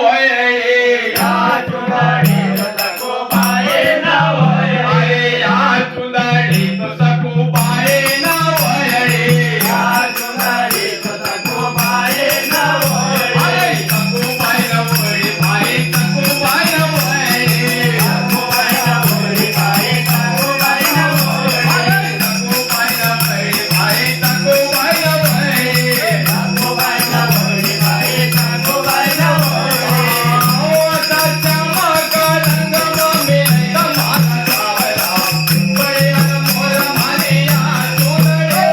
वळे या चुंदडीत सखूबाई न वळे या चुंदडीत सखूबाई न वळे या चुंदडीत सखूबाई न वळे सखूबाई न वळे बाई सखूबाई न वळे सखूबाई न वळे बाई सखूबाई न वळे सखूबाई न वळे बाई सखूबाई न वळे सखूबाई न वळे बाई सखूबाई न वळे ओ चमक रंग मिले तमाशा सावला बळीन मोर मारिया चुंदडे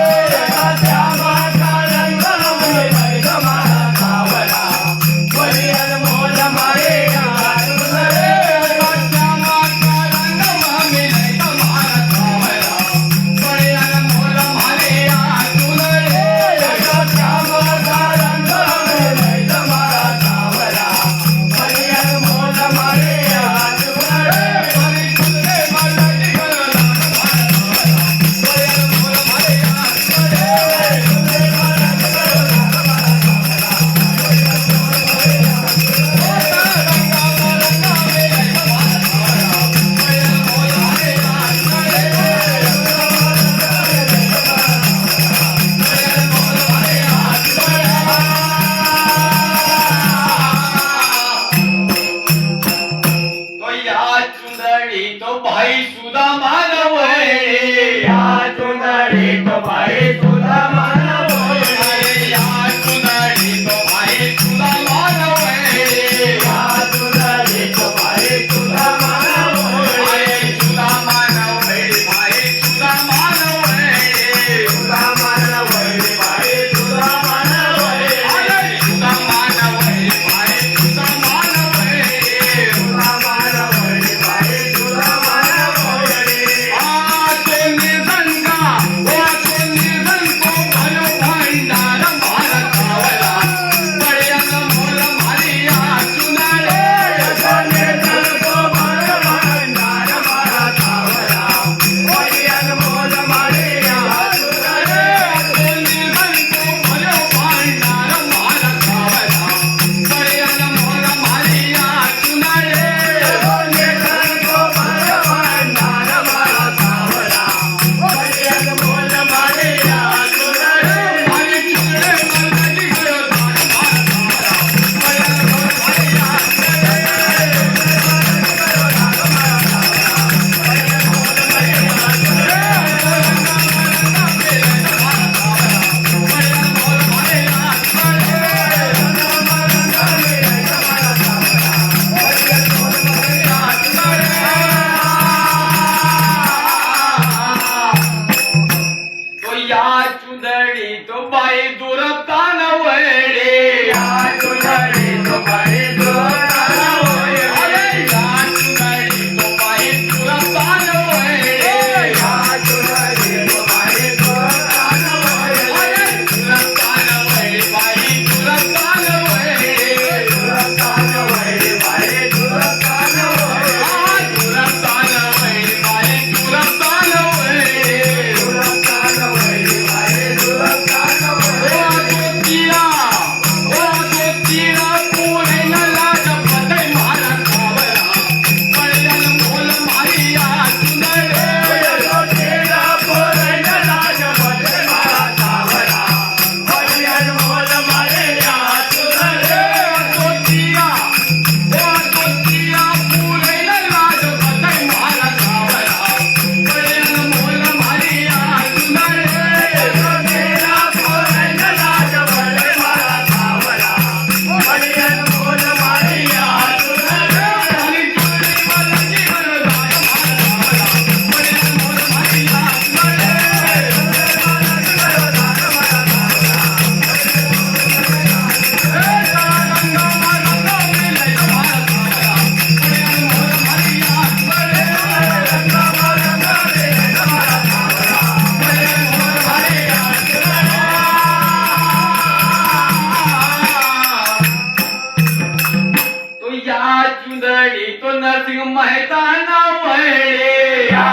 चमक रंग मिले तमाशा सावला बळीन मोर मारिया चुंदडे चमक रंग मिले तमाशा सावला बळीन मोर मारिया चुंदडे चमक रंग मिले तमाशा सावला बळीन मोर मारिया चुंदडे बळी चुंदडे मलाटी गला बळीन मोर मारिया चुंदडे चुंदडे मलाटी तो या चुंदडी तो भाई सुधा मानवळे या चुंदडी तो भाई सुधा मानवळे या चुंदडी तो भाई सुधा मानवळे या चुंदडी तो भाई सुधा मानवळे सुधा मानवळे भाई सुधा मानवळे सुधा मानवळे भाई सुधा मानवळे अरे सुधा मानवळे भाई सुधा मानवळे सुधा मानवळे भाई सुधा मानवळे आ तो निधन का ओ तो निधन को भयो भंडार मारा खावला बळ्यान मोर मारिया चुंदडे तो निधन को भयो भंडार मारा खावला बळ्यान मोर मारिया चुंदडे तो निधन को भयो भंडार मारा खावला बळ्यान मोर मारिया चुंदडे तो निधन को भयो भंडार मारा खावला बळ्यान मोर मारिया चुंदडे आणि चुंदडे मलाटी गला बळ्यान मोर मारिया तो या चुंदडी तो बाई दुरतान वळे या चुंदडी तो बाई दुरतान वळे अरे या चुंदडी तो बाई दुरतान वळे या चुंदडी तो बाई दुरतान वळे अरे दुरतान वळे बाई दुरतान वळे दुरतान वळे बाई दुरतान वळे आ दुरतान वळे बाई दुरतान वळे दुरतान वळे बाई दुरतान वळे ओ ज्योतिया पुरेन लाज पतई मारा खावला बळ्यान मोल मारिया चुंदडे ज्योतिया पुरेन लाज पतई मारा खावला बळ्यान मोल मारिया चुंदडे ज्योतिया पुरेन लाज पतई मारा खावला बळ्यान मोल मारिया चुंदडे ज्योतिया पुरेन लाज पतई मारा खावला बळ्यान मोल मारिया चुंदडे आणि चुंदडी मलाटी गला बळ्यान मोल मारिया चुंदडे तो या चुंदडी तो नरसिंह मेहता ना वळे या